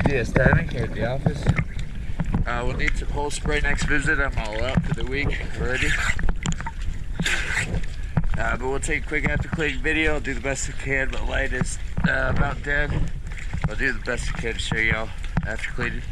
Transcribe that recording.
Yeah, standing here at the office. We'll need some whole spray next visit. I'm all out for the week already. But we'll take a quick after cleaning video. I'll do the best I can. My light is about dead. I'll do the best I can to show y'all after cleaning.